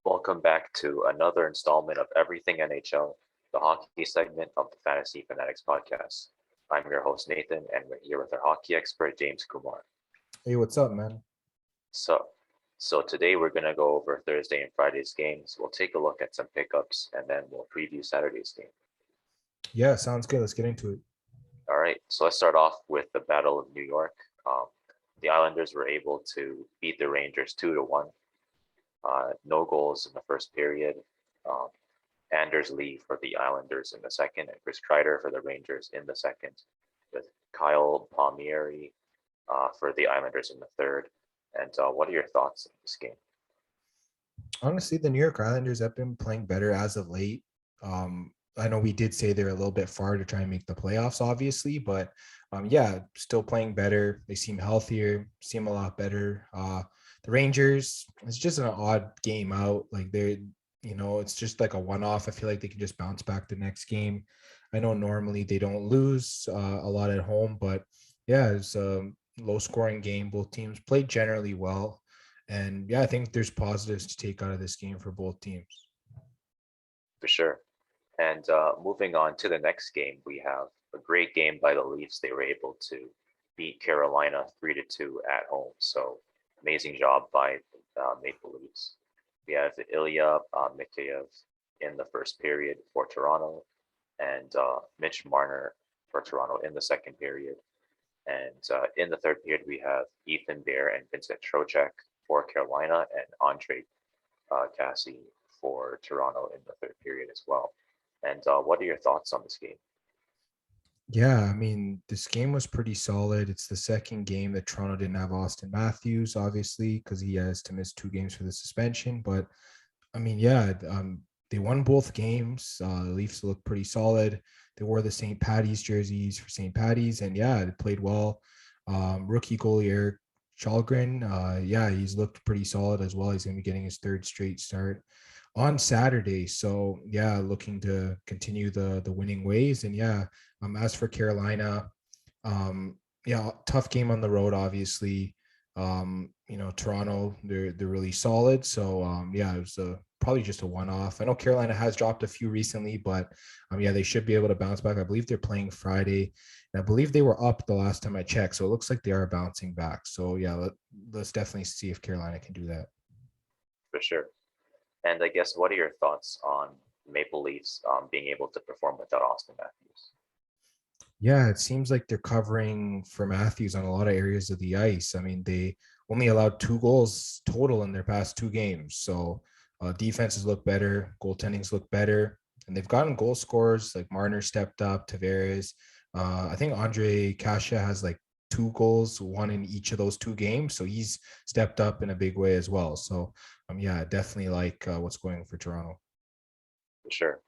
Welcome back to another installment of Everything NHL, the hockey segment of the Fantasy Fanatics Podcast. I'm your host, Nathan, and we're here with our hockey expert, James Kumar. Hey, what's up, man? So, so today we're going to go over Thursday and Friday's games. We'll take a look at some pickups, and then we'll preview Saturday's game. Yeah, sounds good. Let's get into it. All right, so let's start off with the Battle of New York. The Islanders were able to beat the Rangers 2-1. No goals in the first period. Um, Anders Lee for the Islanders in the second, and Chris Kreider for the Rangers in the second, with Kyle Palmieri for the Islanders in the third. And what are your thoughts on this game? Honestly, the New York Islanders have been playing better as of late. I know we did say they're a little bit far to try and make the playoffs, obviously, but yeah, still playing better. They seem healthier, seem a lot better. The Rangers, it's just an odd game out. Like it's just like a one-off. I feel like they can just bounce back the next game. I know normally they don't lose a lot at home, but yeah, it's a low-scoring game. Both teams played generally well. And yeah, I think there's positives to take out of this game for both teams. For sure. And moving on to the next game, we have a great game by the Leafs. They were able to beat Carolina 3-2 at home. So amazing job by Maple Leafs. We have Ilya Mikheyev in the first period for Toronto, and Mitch Marner for Toronto in the second period. And in the third period, we have Ethan Bear and Vincent Trocheck for Carolina, and Andre Cassie for Toronto in the third period as well. And what are your thoughts on this game? Yeah, I mean, this game was pretty solid. It's the second game that Toronto didn't have Austin Matthews, obviously, because he has to miss 2 games for the suspension. But I mean, yeah, they won both games. The Leafs looked pretty solid. They wore the St. Patty's jerseys for St. Patty's, and yeah, they played well. Rookie goalie Eric Chalgren, yeah, he's looked pretty solid as well. He's going to be getting his third straight start on Saturday. So yeah, looking to continue the winning ways. And yeah, as for Carolina, yeah, tough game on the road, obviously. Toronto, they're really solid. So yeah, it was probably just a one-off. I know Carolina has dropped a few recently, but yeah, they should be able to bounce back. I believe they're playing Friday, and I believe they were up the last time I checked. So it looks like they are bouncing back. So yeah, let's definitely see if Carolina can do that. For sure. And I guess, what are your thoughts on Maple Leafs being able to perform without Austin Matthews? Yeah, it seems like they're covering for Matthews on a lot of areas of the ice. I mean, they only allowed 2 goals total in their past 2 games. So defenses look better, goaltendings look better, and they've gotten goal scorers like Marner stepped up, Tavares. I think Andre Kasha has like 2 goals, one in each of those 2 games. So he's stepped up in a big way as well. So yeah, definitely like what's going for Toronto. For sure.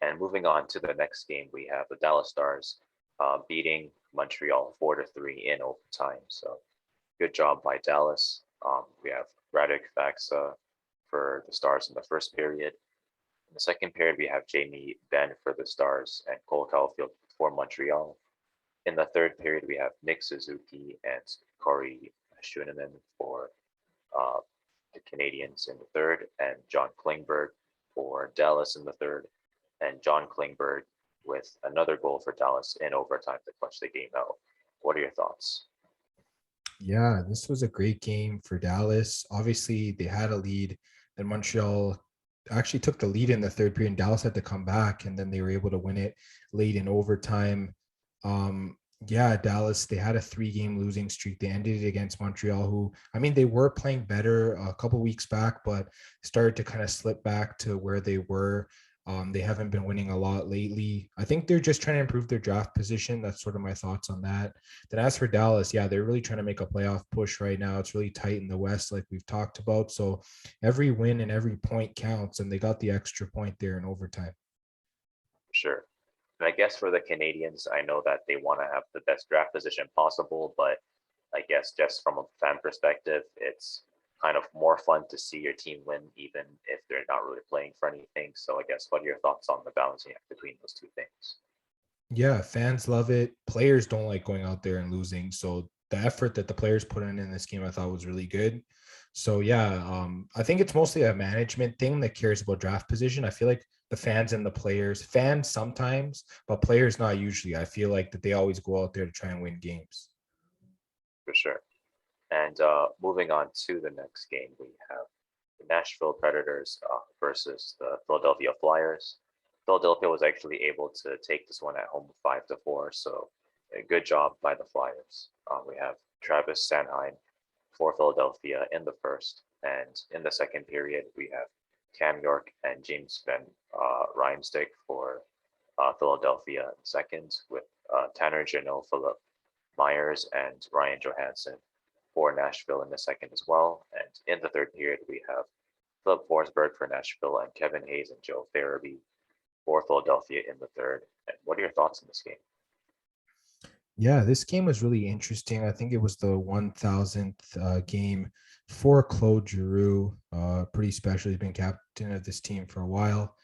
And moving on to the next game, we have the Dallas Stars beating Montreal 4-3 in overtime. So good job by Dallas. We have Radek Faksa for the Stars in the first period. In the second period, we have Jamie Benn for the Stars and Cole Caulfield for Montreal. In the third period, we have Nick Suzuki and Corey Schooneman for uh, the Canadians in the third, and John Klingberg for Dallas in the third, and John Klingberg with another goal for Dallas in overtime to clutch the game out. What are your thoughts? Yeah, this was a great game for Dallas. Obviously, they had a lead, and Montreal actually took the lead in the third period. And Dallas had to come back, and then they were able to win it late in overtime. Yeah, Dallas, they had a 3-game losing streak. They ended it against Montreal, who, I mean, they were playing better a couple weeks back, but started to kind of slip back to where they were. They haven't been winning a lot lately. I think they're just trying to improve their draft position. That's sort of my thoughts on that. Then as for Dallas, yeah, they're really trying to make a playoff push right now. It's really tight in the West, like we've talked about. So every win and every point counts, and they got the extra point there in overtime. Sure. And I guess for the Canadians, I know that they want to have the best draft position possible, but I guess just from a fan perspective, it's kind of more fun to see your team win, even if they're not really playing for anything. So I guess, what are your thoughts on the balancing act between those two things? Yeah, fans love it. Players don't like going out there and losing. So the effort that the players put in this game, I thought was really good. So yeah, I think it's mostly a management thing that cares about draft position. I feel like the fans and the players, fans sometimes, but players not usually. I feel like that they always go out there to try and win games. for sure. And moving on to the next game, we have the Nashville Predators versus the Philadelphia Flyers. Philadelphia was actually able to take this one at home 5-4, so a good job by the Flyers. We have Travis Sanheim for Philadelphia in the first, and in the second period, we have Cam York and James Van Riemsdyk for Philadelphia in second, with Tanner Janot, Philip Myers, and Ryan Johansson for Nashville in the second as well. And in the third period, we have Philip Forsberg for Nashville and Kevin Hayes and Joe Farabee for Philadelphia in the third. And what are your thoughts on this game? Yeah, this game was really interesting. I think it was the 1000th game for Claude Giroux. Pretty special. He's been captain of this team for a while.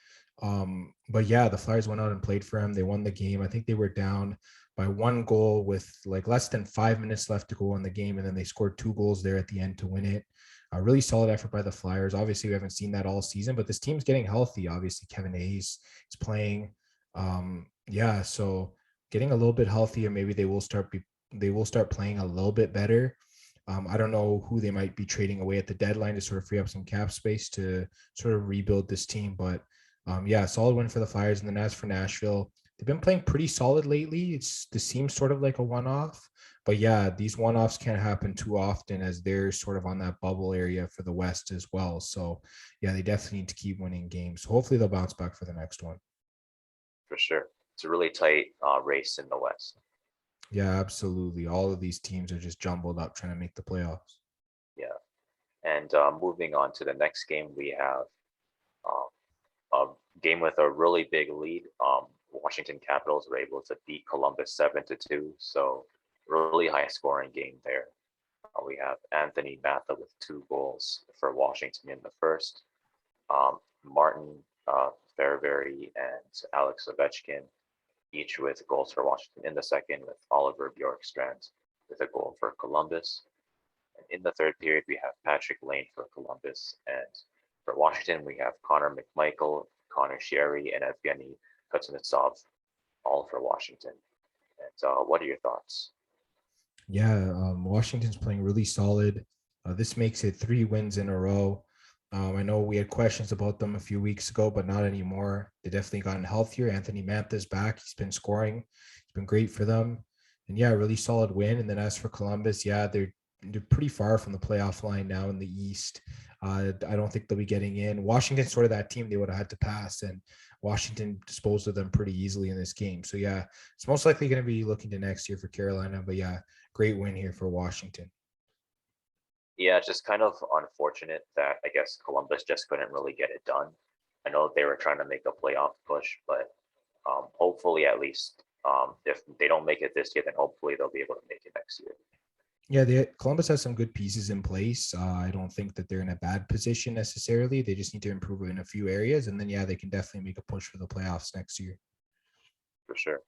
But yeah, the Flyers went out and played for him. They won the game. I think they were down by one goal with like less than 5 minutes left to go in the game. And then they scored two goals there at the end to win it. A really solid effort by the Flyers. Obviously, we haven't seen that all season, but this team's getting healthy. Obviously, Kevin Hayes is playing. Yeah, so getting a little bit healthier, maybe they will start playing a little bit better. I don't know who they might be trading away at the deadline to sort of free up some cap space to sort of rebuild this team. But yeah, solid win for the Flyers. And then as for Nashville, they've been playing pretty solid lately. This seems sort of like a one-off. But yeah, these one-offs can't happen too often as they're sort of on that bubble area for the West as well. So yeah, they definitely need to keep winning games. Hopefully they'll bounce back for the next one. For sure. It's a really tight race in the West. Yeah, absolutely. All of these teams are just jumbled up trying to make the playoffs. Yeah. And moving on to the next game, we have um, a game with a really big lead. Washington Capitals were able to beat Columbus 7-2. So really high scoring game there. We have Anthony Matha with 2 goals for Washington in the first. Martin Fairbury and Alex Ovechkin, each with goals for Washington in the second, with Oliver Bjorkstrand with a goal for Columbus. And in the third period, we have Patrick Lane for Columbus. And for Washington, we have Connor McMichael, Connor Sherry, and Evgeny Kuznetsov, all for Washington. And what are your thoughts? Yeah, Washington's playing really solid. This makes it 3 wins in a row. I know we had questions about them a few weeks ago, but not anymore. They definitely gotten healthier. Anthony Mantha's back. He's been scoring. He's been great for them. And yeah, really solid win. And then as for Columbus, yeah, they're pretty far from the playoff line now in the East. I don't think they'll be getting in. Washington's sort of that team they would have had to pass, and Washington disposed of them pretty easily in this game. So yeah, it's most likely going to be looking to next year for Carolina. But yeah, great win here for Washington. Yeah, it's just kind of unfortunate that I guess Columbus just couldn't really get it done. I know they were trying to make a playoff push, but hopefully at least if they don't make it this year, then hopefully they'll be able to make it next year. Yeah, Columbus has some good pieces in place. I don't think that they're in a bad position necessarily. They just need to improve in a few areas, and then yeah, they can definitely make a push for the playoffs next year. For sure.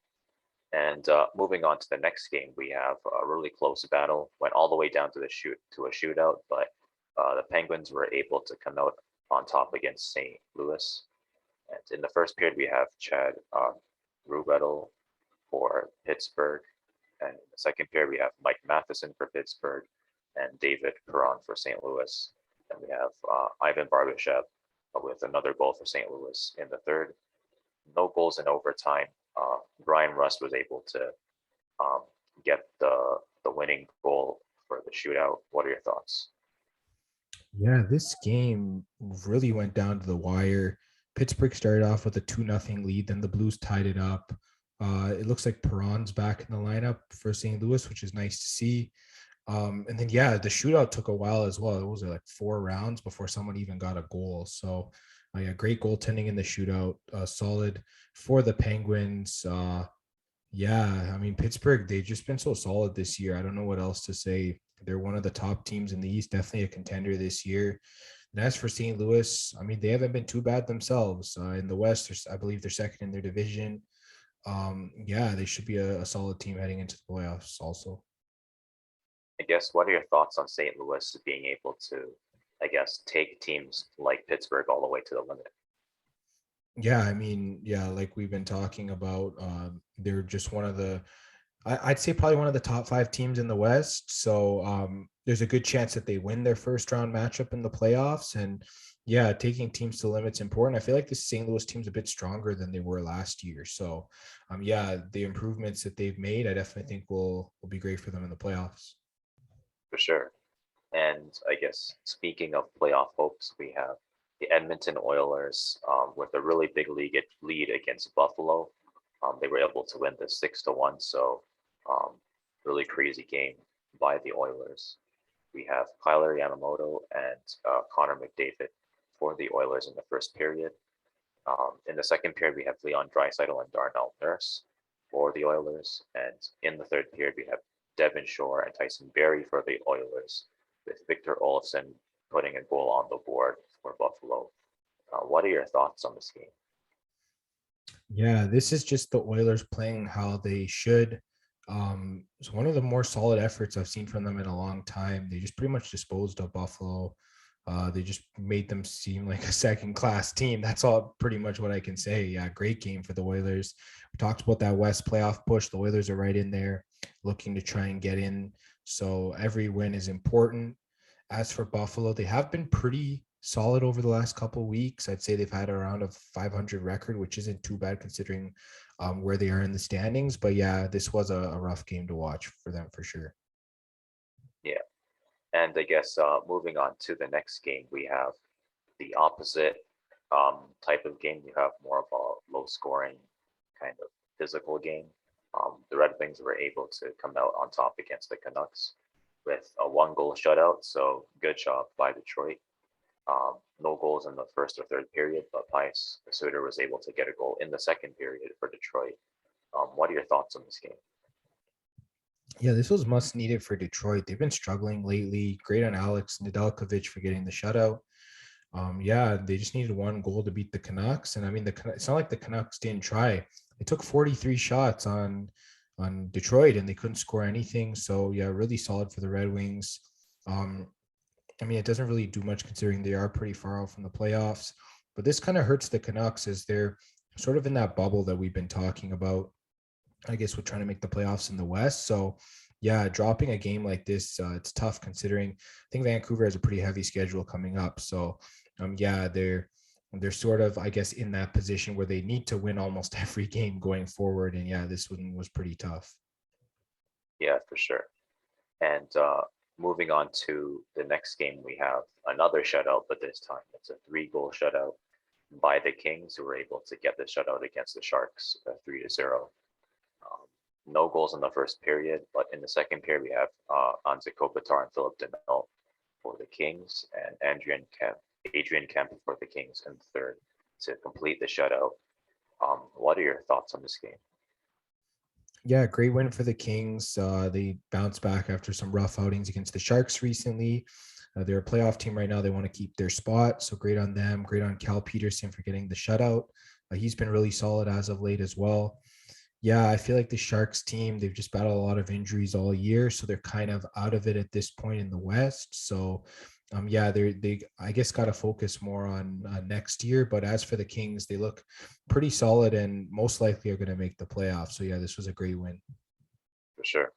And moving on to the next game, we have a really close battle. Went all the way down to a shootout, but the Penguins were able to come out on top against St. Louis. And in the first period, we have Chad Rubeddle for Pittsburgh, and in the second period, we have Mike Matheson for Pittsburgh and David Perron for St. Louis. And we have Ivan Barbashev with another goal for St. Louis in the third. No goals in overtime. Brian Rust was able to um, get the winning goal for the shootout. What are your thoughts? Yeah, this game really went down to the wire. Pittsburgh started off with a 2-0 lead, then the Blues tied it up. It looks like Perron's back in the lineup for St. Louis, which is nice to see. And then yeah, the shootout took a while as well. It was like 4 rounds before someone even got a goal. So yeah, great goaltending in the shootout. Solid for the Penguins. Yeah, I mean Pittsburgh, they've just been so solid this year. I don't know what else to say. They're one of the top teams in the East, definitely a contender this year. And as for St. Louis, I mean they haven't been too bad themselves. In the West, I believe they're second in their division. Yeah, they should be a solid team heading into the playoffs also. I guess what are your thoughts on St. Louis being able to, I guess, take teams like Pittsburgh all the way to the limit? Yeah, I mean, yeah, like we've been talking about, they're just one of the, I'd say probably one of the top five teams in the West. So there's a good chance that they win their first round matchup in the playoffs. And yeah, taking teams to limits important. I feel like the St. Louis team's a bit stronger than they were last year. So yeah, the improvements that they've made, I definitely think will be great for them in the playoffs. For sure. And I guess speaking of playoff hopes, we have the Edmonton Oilers with a really big lead against Buffalo. They were able to win the 6-1. So um, really crazy game by the Oilers. We have Kyler Yamamoto and Connor McDavid for the Oilers in the first period. In the second period, we have Leon Draisaitl and Darnell Nurse for the Oilers. And in the third period, we have Devin Shore and Tyson Berry for the Oilers, with Victor Olofsson putting a goal on the board for Buffalo. What are your thoughts on this game? Yeah, this is just the Oilers playing how they should. It's one of the more solid efforts I've seen from them in a long time. They just pretty much disposed of Buffalo. They just made them seem like a second class team. That's all pretty much what I can say. Yeah, great game for the Oilers. We talked about that West playoff push. The Oilers are right in there looking to try and get in. So every win is important. As for Buffalo, they have been pretty solid over the last couple of weeks. I'd say they've had around a 500 record, which isn't too bad considering where they are in the standings. But yeah, this was a rough game to watch for them for sure. Yeah. And I guess moving on to the next game, we have the opposite type of game. You have more of a low scoring kind of physical game. The Red Wings were able to come out on top against the Canucks with a 1 goal shutout. So good job by Detroit. No goals in the first or third period, but Pius Suter was able to get a goal in the second period for Detroit. What are your thoughts on this game? Yeah, this was must needed for Detroit. They've been struggling lately. Great on Alex Nedeljkovic for getting the shutout. Yeah, they just needed 1 goal to beat the Canucks, and I mean, it's not like the Canucks didn't try. They took 43 shots on Detroit, and they couldn't score anything. So yeah, really solid for the Red Wings. Um, I mean, it doesn't really do much considering they are pretty far out from the playoffs. But this kind of hurts the Canucks as they're sort of in that bubble that we've been talking about. I guess we're trying to make the playoffs in the West. So yeah, dropping a game like this, it's tough considering I think Vancouver has a pretty heavy schedule coming up. So yeah, they're sort of, I guess, in that position where they need to win almost every game going forward. And yeah, this one was pretty tough. Yeah, for sure. And moving on to the next game, we have another shutout, but this time it's a 3 goal shutout by the Kings, who were able to get the shutout against the Sharks, 3-0. No goals in the first period, but in the second period, we have Anze Kopitar and Philip Deneau for the Kings, and Adrian Kemp for the Kings in the third to complete the shutout. What are your thoughts on this game? Yeah, great win for the Kings. They bounced back after some rough outings against the Sharks recently. They're a playoff team right now. They want to keep their spot. So great on them. Great on Cal Peterson for getting the shutout. He's been really solid as of late as well. Yeah, I feel like the Sharks team, they've just battled a lot of injuries all year. So they're kind of out of it at this point in the West. So yeah, they I guess got to focus more on next year. But as for the Kings, they look pretty solid and most likely are going to make the playoffs. So yeah, this was a great win. For sure.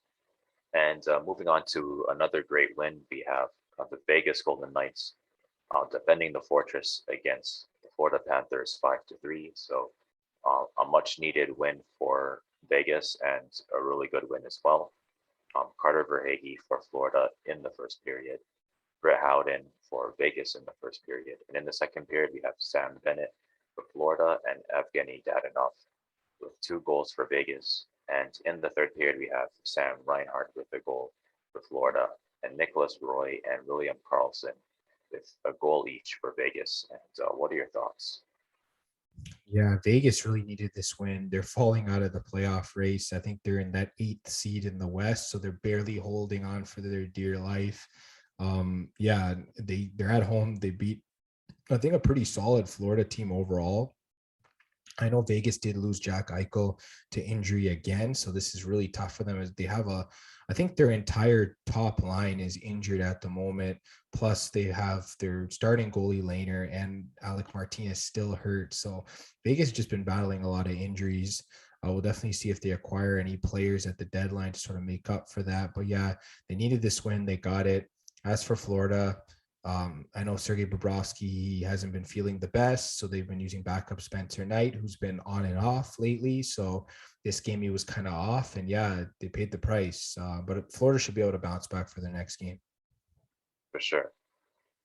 And moving on to another great win, we have the Vegas Golden Knights defending the Fortress against the Florida Panthers 5-3. So a much needed win for Vegas and a really good win as well. Carter Verhage for Florida in the first period, Brett Howden for Vegas in the first period. And in the second period, we have Sam Bennett for Florida and Evgeny Dadonov with 2 goals for Vegas. And in the third period, we have Sam Reinhart with a goal for Florida, and Nicholas Roy and William Karlsson with a goal each for Vegas. And what are your thoughts? Yeah, Vegas really needed this win. They're falling out of the playoff race. I think they're in that 8th seed in the West, so they're barely holding on for their dear life. Yeah, they're at home. They beat, I think, a pretty solid Florida team overall. I know Vegas did lose Jack Eichel to injury again, so this is really tough for them. As they have I think their entire top line is injured at the moment. Plus, they have their starting goalie Laner and Alec Martinez still hurt. So Vegas just been battling a lot of injuries. We'll definitely see if they acquire any players at the deadline to sort of make up for that. But yeah, they needed this win. They got it. As for Florida, I know Sergei Bobrovsky hasn't been feeling the best, so they've been using backup Spencer Knight, who's been on and off lately. So this game he was kind of off, and yeah, they paid the price. But Florida should be able to bounce back for the next game. for sure.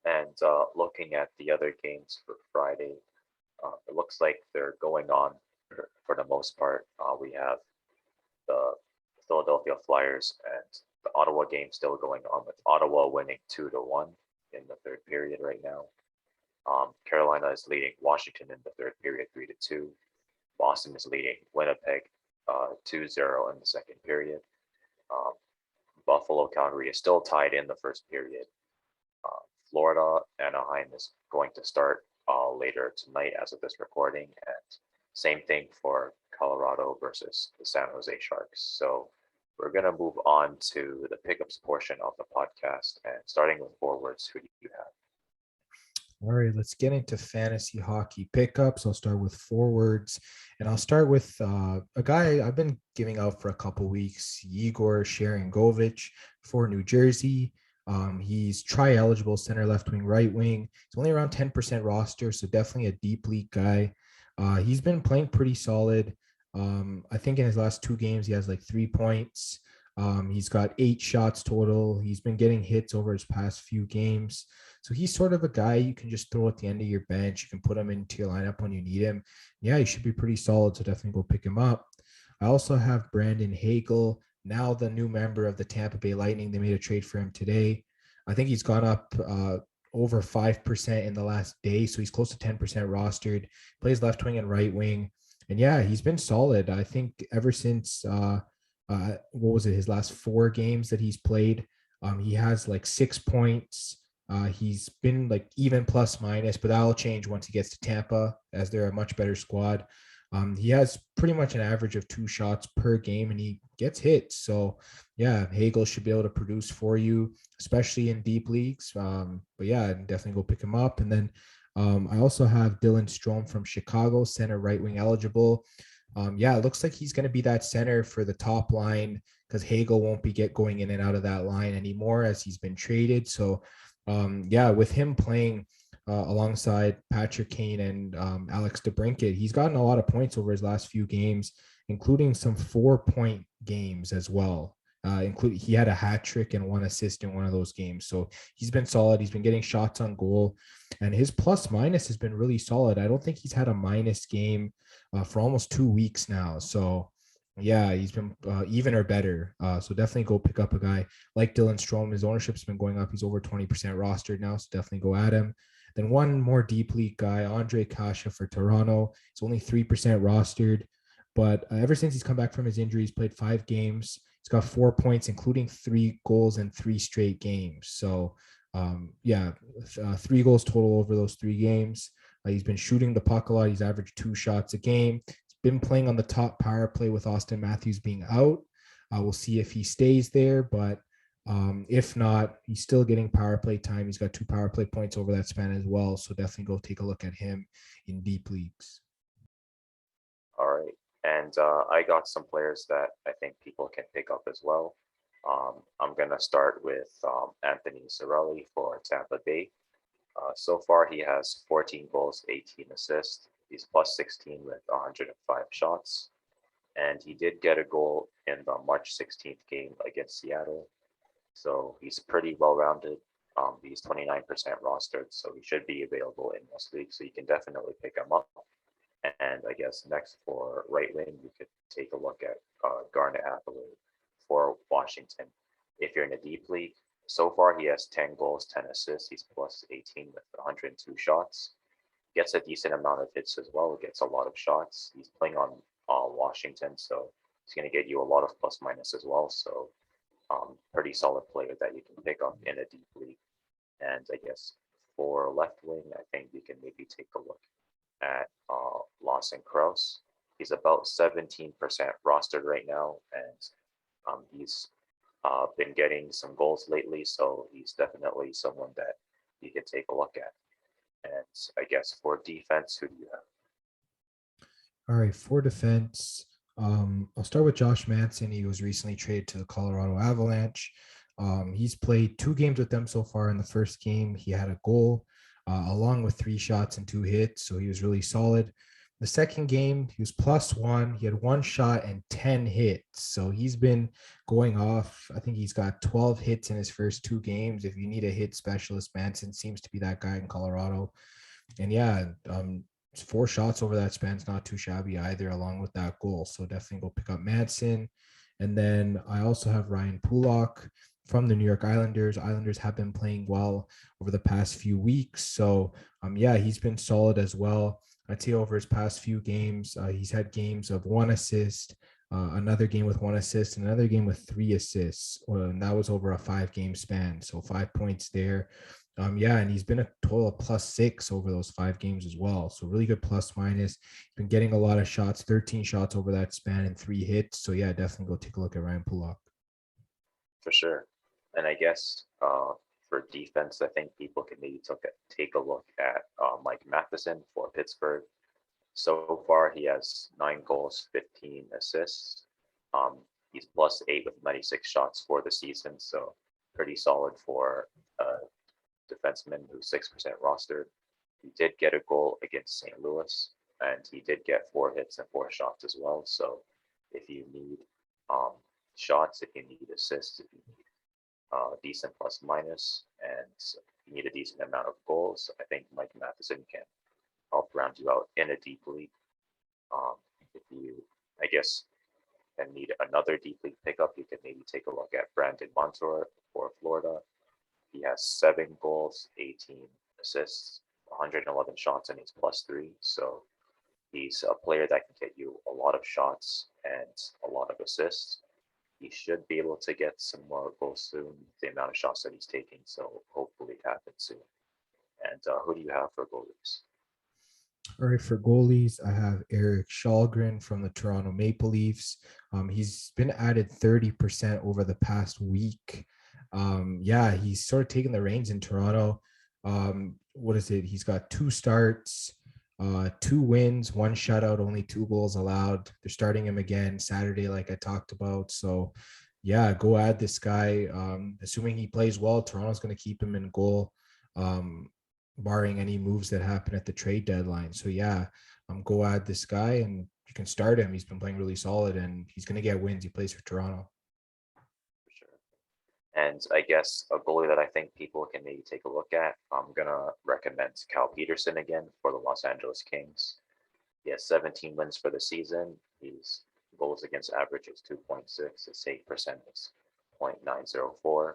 And looking at the other games for Friday, it looks like they're going on for the most part. We have the Philadelphia Flyers and the Ottawa game still going on, with Ottawa winning 2-1 in the third period right now. Carolina is leading Washington in the third period 3-2. Boston is leading Winnipeg 2-0 in the second period. Um, Buffalo Calgary is still tied in the first period. Florida Anaheim is going to start later tonight as of this recording, and same thing for Colorado versus the San Jose Sharks. So we're going to move on to the pickups portion of the podcast, and starting with forwards, who do you have? All right, let's get into fantasy hockey pickups. I'll start with forwards, and I'll start with a guy I've been giving out for a couple weeks, Igor Sharangovich for New Jersey. He's tri-eligible, center, left wing, right wing. He's only around 10% roster, so definitely a deep league guy. He's been playing pretty solid. I think in his last 2 games, he has like 3 points. He's got 8 shots total. He's been getting hits over his past few games. So he's sort of a guy you can just throw at the end of your bench. You can put him into your lineup when you need him. Yeah, he should be pretty solid, so definitely go pick him up. I also have Brandon Hagel, now the new member of the Tampa Bay Lightning. They made a trade for him today. I think he's gone up over 5% in the last day, so he's close to 10% rostered. Plays left wing and right wing. And yeah, he's been solid. I think ever since what was it, his last 4 games that he's played, he has like 6 points. He's been like even plus minus, but that'll change once he gets to Tampa, as they're a much better squad. He has pretty much an average of 2 shots per game, and he gets hits. So yeah, Hagel should be able to produce for you, especially in deep leagues. But yeah, definitely go pick him up. And then I also have Dylan Strome from Chicago, center, right wing eligible. Yeah, it looks like he's going to be that center for the top line, because Hagel won't be going in and out of that line anymore as he's been traded. So yeah, with him playing alongside Patrick Kane and Alex DeBrincat, he's gotten a lot of points over his last few games, including some 4-point games as well. He had a hat trick and 1 assist in one of those games. So he's been solid. He's been getting shots on goal, and his plus minus has been really solid. I don't think he's had a minus game for almost 2 weeks now. So yeah, he's been even or better. So definitely go pick up a guy like Dylan Strome. His ownership's been going up. He's over 20% rostered now, so definitely go at him. Then one more deep league guy, Andre Kasha for Toronto. He's only 3% rostered, but ever since he's come back from his injury, he's played 5 games. He's got 4 points, including 3 goals in 3 straight games. So yeah, 3 goals total over those 3 games. He's been shooting the puck a lot. He's averaged 2 shots a game. Been playing on the top power play with Austin Matthews being out. We'll see if he stays there, but if not, he's still getting power play time. He's got 2 power play points over that span as well. So definitely go take a look at him in deep leagues. All right. And I got some players that I think people can pick up as well. I'm going to start with Anthony Cirelli for Tampa Bay. So far, he has 14 goals, 18 assists. He's plus 16 with 105 shots. And he did get a goal in the March 16th game against Seattle. So he's pretty well-rounded. He's 29% rostered, so he should be available in most leagues. So you can definitely pick him up. And I guess next for right wing, you could take a look at Garnet Hathaway for Washington. If you're in a deep league, so far he has 10 goals, 10 assists. He's plus 18 with 102 shots. Gets a decent amount of hits as well. Gets a lot of shots. He's playing on Washington, so he's going to get you a lot of plus minus as well. So pretty solid player that you can pick up in a deep league. And I guess for left wing, I think you can maybe take a look at Lawson Crouse. He's about 17% rostered right now, and he's been getting some goals lately, so he's definitely someone that you can take a look at. And I guess for defense, who do you have? All right, for defense, I'll start with Josh Manson. He was recently traded to the Colorado Avalanche. He's played 2 games with them so far. In the first game, he had a goal, along with 3 shots and 2 hits, so he was really solid. The second game, he was +1. He had 1 shot and 10 hits, so he's been going off. I think he's got 12 hits in his first 2 games. If you need a hit specialist, Manson seems to be that guy in Colorado. And yeah, 4 shots over that span's not too shabby either, along with that goal. So definitely go pick up Manson. And then I also have Ryan Pulock from the New York Islanders. Islanders have been playing well over the past few weeks. So yeah, he's been solid as well. I'd say over his past few games, he's had games of 1 assist, another game with 1 assist, and another game with 3 assists. And that was over a 5 game span. So 5 points there. Yeah, and he's been a total of +6 over those 5 games as well. So really good plus minus. He's been getting a lot of shots, 13 shots over that span and 3 hits. So yeah, definitely go take a look at Ryan Pulock. For sure. And I guess for defense, I think people can maybe take a look at Mike Matheson for Pittsburgh. So far, he has 9 goals, 15 assists. He's +8 with 96 shots for the season, so pretty solid for a defenseman who's 6% rostered. He did get a goal against St. Louis, and he did get 4 hits and 4 shots as well. So if you need shots, if you need assists, if you need decent plus minus, and you need a decent amount of goals, I think Mike Matheson can help round you out in a deep league. If you, I guess, and need another deep league pickup, you can maybe take a look at Brandon Montour for Florida. He has 7 goals, 18 assists, 111 shots, and he's +3. So he's a player that can get you a lot of shots and a lot of assists. He should be able to get some more goals soon, the amount of shots that he's taking. So hopefully it happens soon. And who do you have for goalies? All right, for goalies, I have Eric Shalgren from the Toronto Maple Leafs. He's been added 30% over the past week. Yeah, he's sort of taking the reins in Toronto. What is it? He's got 2 starts, 2 wins, 1 shutout, only 2 goals allowed. They're starting him again Saturday, like I talked about. So, yeah, go add this guy. Assuming he plays well, Toronto's going to keep him in goal, barring any moves that happen at the trade deadline. So, yeah, go add this guy, and you can start him. He's been playing really solid, and he's going to get wins. He plays for Toronto. For sure. And I guess a goalie that I think people can maybe take a look at, I'm going to recommend Cal Peterson again for the Los Angeles Kings. He has 17 wins for the season. His goals against average is 2.6. His save percent is 0.904.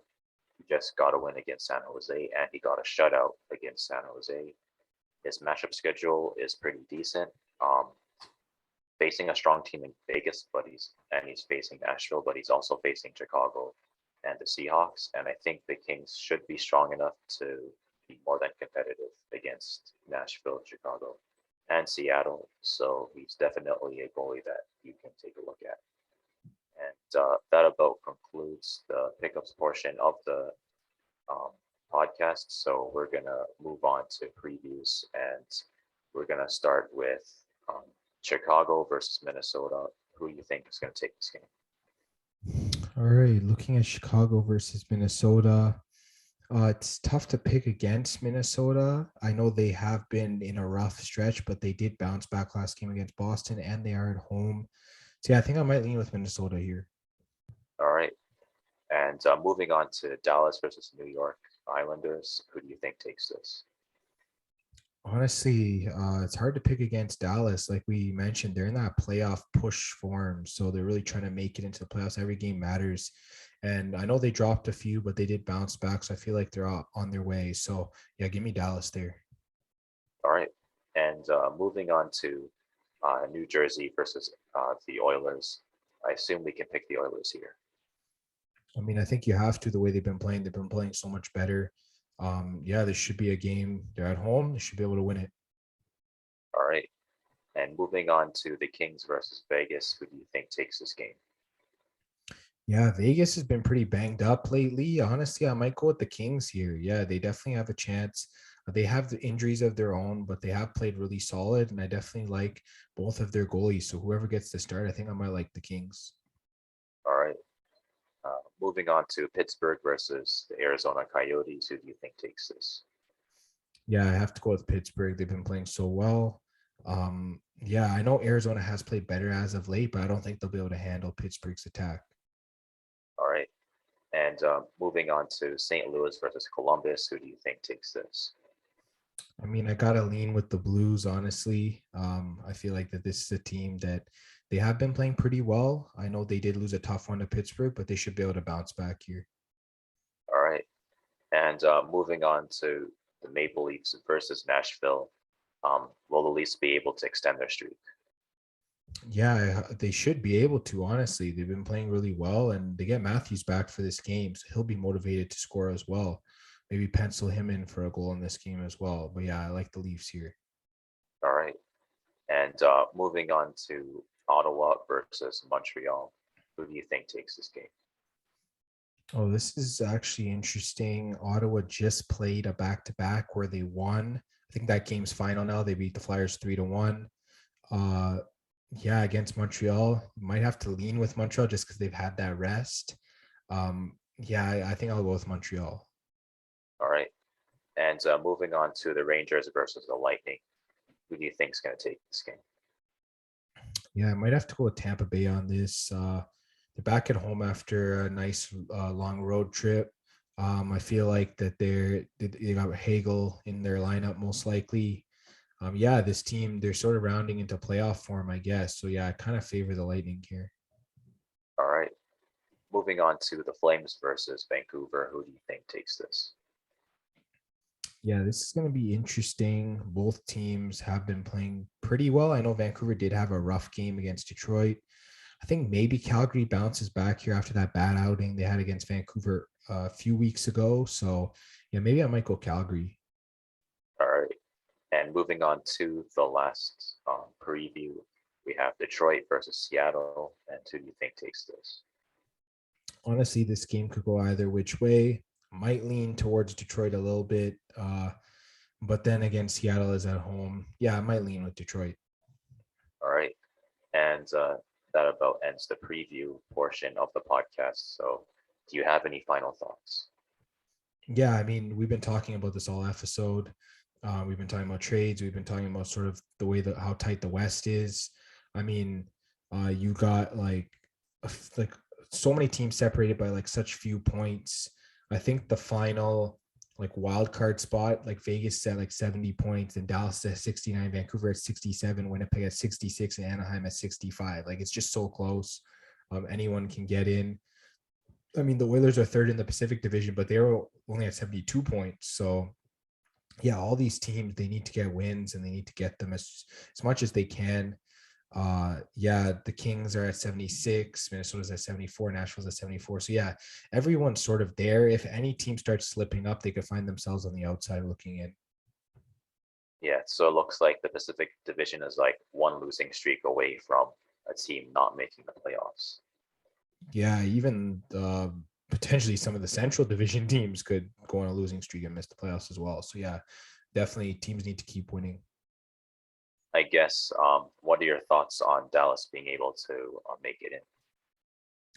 He just got a win against San Jose, and he got a shutout against San Jose. His matchup schedule is pretty decent. Facing a strong team in Vegas, he's facing Nashville, but he's also facing Chicago and the Seahawks. And I think the Kings should be strong enough to be more than competitive against Nashville, Chicago, and Seattle. So he's definitely a goalie that you can take a look at. And that about concludes the pickups portion of the podcast. So we're going to move on to previews, and we're going to start with Chicago versus Minnesota. Who do you think is going to take this game? All right, looking at Chicago versus Minnesota, it's tough to pick against Minnesota. I know they have been in a rough stretch, but they did bounce back last game against Boston, and they are at home. So yeah, I think I might lean with Minnesota here. All right. And moving on to Dallas versus New York Islanders, who do you think takes this? Honestly, it's hard to pick against Dallas. Like we mentioned, they're in that playoff push form. So they're really trying to make it into the playoffs. Every game matters. And I know they dropped a few, but they did bounce back. So I feel like they're on their way. So yeah, give me Dallas there. All right. And moving on to New Jersey versus the Oilers. I assume we can pick the Oilers here. I mean, I think you have to, the way they've been playing. They've been playing so much better. Yeah, this should be a game. They're at home. They should be able to win it. All right. And moving on to the Kings versus Vegas, who do you think takes this game? Yeah, Vegas has been pretty banged up lately. Honestly, I might go with the Kings here. Yeah, they definitely have a chance. They have the injuries of their own, but they have played really solid, and I definitely like both of their goalies. So whoever gets the start, I think I might like the Kings. All right. Moving on to Pittsburgh versus the Arizona Coyotes, who do you think takes this? Yeah, I have to go with Pittsburgh. They've been playing so well. Yeah, I know Arizona has played better as of late, but I don't think they'll be able to handle Pittsburgh's attack. All right. And moving on to St. Louis versus Columbus, who do you think takes this? I mean, I gotta lean with the Blues, honestly. I feel like that this is a team that they have been playing pretty well. I know they did lose a tough one to Pittsburgh, but they should be able to bounce back here. All right. And moving on to the Maple Leafs versus Nashville, will the Leafs be able to extend their streak? Yeah, they should be able to, honestly. They've been playing really well, and they get Matthews back for this game, so he'll be motivated to score as well. Maybe pencil him in for a goal in this game as well. But yeah, I like the Leafs here. All right. And moving on to Ottawa versus Montreal, who do you think takes this game? Oh, this is actually interesting. Ottawa just played a back-to-back where they won. I think that game's final now. They beat the Flyers 3-1. Uh, yeah, against Montreal, might have to lean with Montreal just because they've had that rest. Yeah, I think I'll go with Montreal. All right. And moving on to the Rangers versus the Lightning, who do you think is going to take this game? Yeah, I might have to go with Tampa Bay on this. They're back at home after a nice long road trip. I feel like that they got Hagel in their lineup most likely. Yeah, this team, they're sort of rounding into playoff form, I guess. So yeah, I kind of favor the Lightning here. All right. Moving on to the Flames versus Vancouver, who do you think takes this? Yeah, this is going to be interesting. Both teams have been playing pretty well. I know Vancouver did have a rough game against Detroit. I think maybe Calgary bounces back here after that bad outing they had against Vancouver a few weeks ago. So yeah, maybe I might go Calgary. All right. And moving on to the last preview, we have Detroit versus Seattle. And who do you think takes this? Honestly, this game could go either which way. Might lean towards Detroit a little bit. But then again, Seattle is at home. Yeah, I might lean with Detroit. All right. And that about ends the preview portion of the podcast. So do you have any final thoughts? Yeah, I mean, we've been talking about this all episode. We've been talking about trades. We've been talking about sort of the way that how tight the West is. I mean, you got like so many teams separated by like such few points. I think the final like wild card spot, like Vegas at like 70 points and Dallas at 69, Vancouver at 67, Winnipeg at 66, and Anaheim at 65. Like it's just so close. Anyone can get in. I mean, the Oilers are third in the Pacific Division, but they were only at 72 points. So yeah, all these teams, they need to get wins and they need to get them as much as they can. Yeah, the Kings are at 76, Minnesota's at 74, Nashville's at 74. So yeah, everyone's sort of there. If any team starts slipping up, they could find themselves on the outside looking in. Yeah, so it looks like the Pacific Division is like one losing streak away from a team not making the playoffs. Yeah, even potentially some of the Central Division teams could go on a losing streak and miss the playoffs as well. So yeah, definitely teams need to keep winning. I guess, what are your thoughts on Dallas being able to make it in?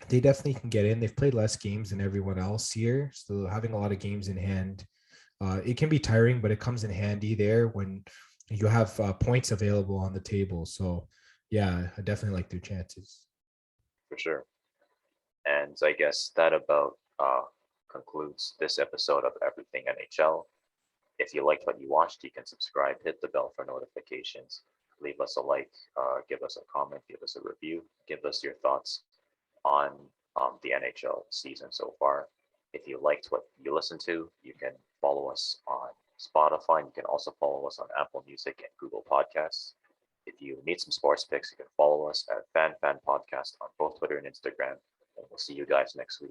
They definitely can get in. They've played less games than everyone else here, so having a lot of games in hand, it can be tiring, but it comes in handy there when you have points available on the table. So yeah, I definitely like their chances. For sure. And I guess that about concludes this episode of Everything NHL. If you liked what you watched, you can subscribe, hit the bell for notifications, leave us a like, give us a comment, give us a review, give us your thoughts on the NHL season so far. If you liked what you listened to, you can follow us on Spotify. You can also follow us on Apple Music and Google Podcasts. If you need some sports picks, you can follow us at Fan Podcast on both Twitter and Instagram. And we'll see you guys next week.